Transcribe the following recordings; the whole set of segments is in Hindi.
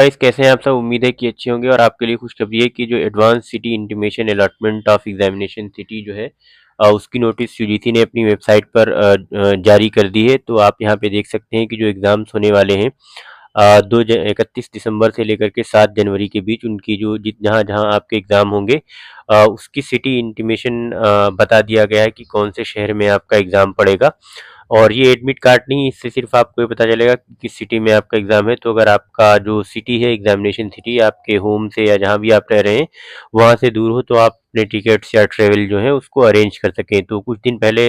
गाइस कैसे हैं आप सब। उम्मीद है कि अच्छे होंगे और आपके लिए खुशखबरी है कि जो advance city intimation allotment of examination city जो है उसकी नोटिस यूजीसी ने अपनी वेबसाइट पर जारी कर दी है। तो आप यहां पे देख सकते हैं कि जो एग्ज़ाम्स होने वाले हैं 31 दिसंबर से लेकर के 7 जनवरी के बीच उनकी जो जहां जहां आपके एग्ज़ाम होंगे उसकी सिटी इंटीमेशन बता दिया गया है कि कौन से शहर में आपका एग्ज़ाम पड़ेगा। और ये एडमिट कार्ड नहीं, इससे सिर्फ आपको ये पता चलेगा कि किस सिटी में आपका एग्ज़ाम है। तो अगर आपका जो सिटी है एग्जामिनेशन सिटी आपके होम से या जहाँ भी आप रह रहे हैं वहाँ से दूर हो, तो आप अपने टिकट्स या ट्रेवल जो है उसको अरेंज कर सकें। तो कुछ दिन पहले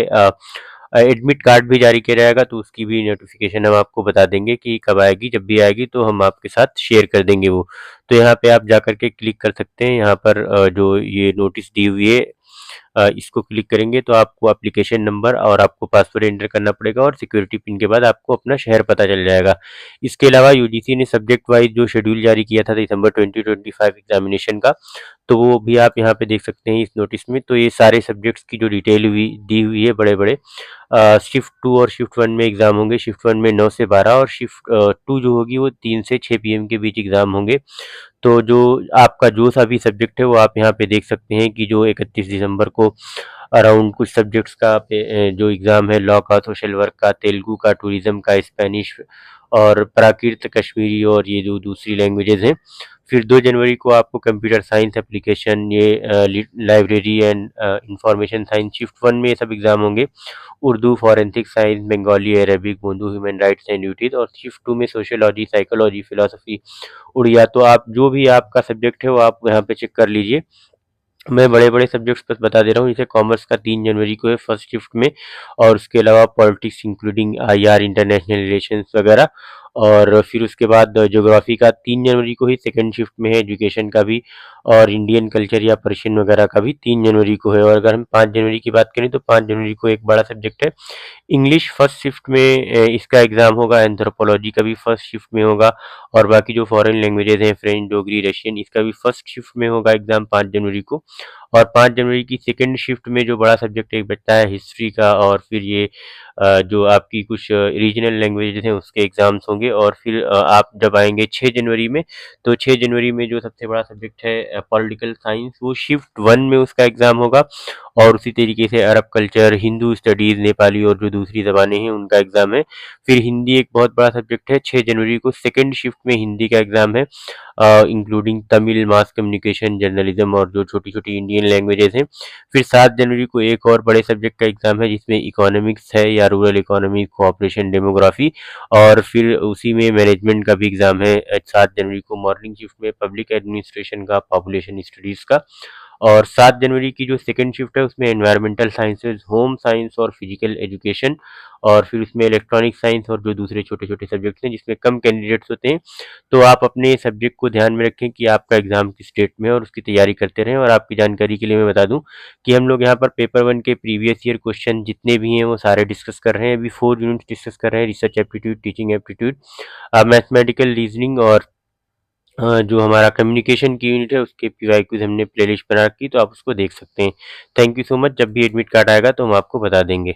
एडमिट कार्ड भी जारी किया जाएगा, तो उसकी भी नोटिफिकेशन हम आपको बता देंगे कि कब आएगी। जब भी आएगी तो हम आपके साथ शेयर कर देंगे वो। तो यहाँ पे आप जा करके क्लिक कर सकते हैं। यहाँ पर जो ये नोटिस दी हुई है इसको क्लिक करेंगे तो आपको एप्लीकेशन नंबर और आपको पासवर्ड एंटर करना पड़ेगा और सिक्योरिटी पिन के बाद आपको अपना शहर पता चल जाएगा। इसके अलावा यूजीसी ने सब्जेक्ट वाइज जो शेड्यूल जारी किया था दिसंबर 2025 एग्जामिनेशन का, तो वो भी आप यहाँ पे देख सकते हैं इस नोटिस में। तो ये सारे सब्जेक्ट्स की जो डिटेल हुई दी हुई है बड़े बड़े। शिफ्ट 2 और शिफ्ट 1 में एग्ज़ाम होंगे। शिफ्ट 1 में 9 से 12 और शिफ्ट 2 जो होगी वो 3 से 6 पीएम के बीच एग्ज़ाम होंगे। तो जो आपका जो सा भी सब्जेक्ट है वो आप यहाँ पे देख सकते हैं कि जो 31 दिसंबर को अराउंड कुछ सब्जेक्ट्स का जो एग्ज़ाम है लॉ का, सोशल वर्क का, तेलुगु का, टूरिज्म का, स्पेनिश और प्राकृत कश्मीरी और ये जो दूसरी लैंग्वेजेस हैं। फिर 2 जनवरी को आपको कंप्यूटर साइंस एप्लीकेशन, ये library and information science shift 1 में ये सब एग्ज़ाम होंगे। Urdu, forensic science, Bengali, Arabic, Urdu, human rights and duties और शिफ्ट 2 में सोशियोलॉजी, साइकोलॉजी, फिलॉसफी, उड़िया। तो आप जो भी आपका सब्जेक्ट है वो आप यहाँ पे चेक कर लीजिए। मैं बड़े-बड़े सब्जेक्ट्स बस बता दे रहा हूँ। जैसे कॉमर्स का 3 जनवरी को है फर्स्ट शिफ्ट में, और उसके अलावा politics including IR, international relations वगैरह। और फिर उसके बाद ज्योग्राफी का 3 जनवरी को ही सेकंड शिफ्ट में है, एजुकेशन का भी और इंडियन कल्चर या पर्शियन वगैरह का भी 3 जनवरी को है। और अगर हम 5 जनवरी की बात करें तो 5 जनवरी को एक बड़ा सब्जेक्ट है इंग्लिश, फर्स्ट शिफ्ट में इसका एग्ज़ाम होगा। एंथ्रोपोलॉजी का भी फर्स्ट शिफ्ट में होगा। और बाकी जो फॉरेन लैंग्वेजेस हैं फ्रेंच, डोगरी, रशियन, इसका भी फर्स्ट शिफ्ट में होगा एग्ज़ाम 5 जनवरी को। और 5 जनवरी की सेकंड शिफ्ट में जो बड़ा सब्जेक्ट एक बचता है हिस्ट्री का, और फिर ये जो आपकी कुछ रीजनल लैंग्वेजेस हैं उसके एग्ज़ाम्स होंगे। और फिर आप जब आएंगे 6 जनवरी में, तो 6 जनवरी में जो सबसे बड़ा सब्जेक्ट है पॉलिटिकल साइंस, वो शिफ्ट 1 में उसका एग्ज़ाम होगा। और उसी तरीके से अरब कल्चर, हिंदू स्टडीज़, नेपाली और जो दूसरी ज़बानें हैं उनका एग्ज़ाम है। फिर हिंदी एक बहुत बड़ा सब्जेक्ट है। 6 जनवरी को सेकंड शिफ्ट में हिंदी का एग्ज़ाम है, including Tamil, mass communication, journalism और जो छोटी-छोटी इंडियन लैंग्वेजेस हैं। फिर 7 जनवरी को एक और बड़े सब्जेक्ट का एग्ज़ाम है जिसमें इकोनॉमिक्स है या रूरल इकोनॉमी, कोऑपरेशन, डेमोग्राफी। और फिर उसी में मैनेजमेंट का भी एग्ज़ाम है 7 जनवरी को मॉर्निंग शिफ्ट में, पब्लिक एडमिनिस्ट्रेशन का, पॉपुलेशन स्टडीज़ का। और 7 जनवरी की जो सेकंड शिफ्ट है उसमें एनवायरमेंटल साइंसेज, होम साइंस और फिजिकल एजुकेशन। और फिर उसमें इलेक्ट्रॉनिक साइंस और जो दूसरे छोटे-छोटे सब्जेक्ट्स हैं जिसमें कम कैंडिडेट्स होते हैं। तो आप अपने सब्जेक्ट को ध्यान में रखें कि आपका एग्ज़ाम किस डेट में है और उसकी तैयारी करते रहें। और आपकी जानकारी के लिए मैं बता दूं कि हम लोग यहाँ पर पेपर 1 के प्रीवियस ईयर क्वेश्चन जितने भी हैं वो सारे डिस्कस कर रहे हैं। अभी 4 यूनिट्स डिस्कस कर रहे हैं, research aptitude, teaching aptitude, mathematical reasoning और जो हमारा कम्युनिकेशन की यूनिट है उसके पीवाईक्यूज हमने प्लेलिस्ट बना रखी, तो आप उसको देख सकते हैं। Thank you so much. जब भी एडमिट कार्ड आएगा तो हम आपको बता देंगे।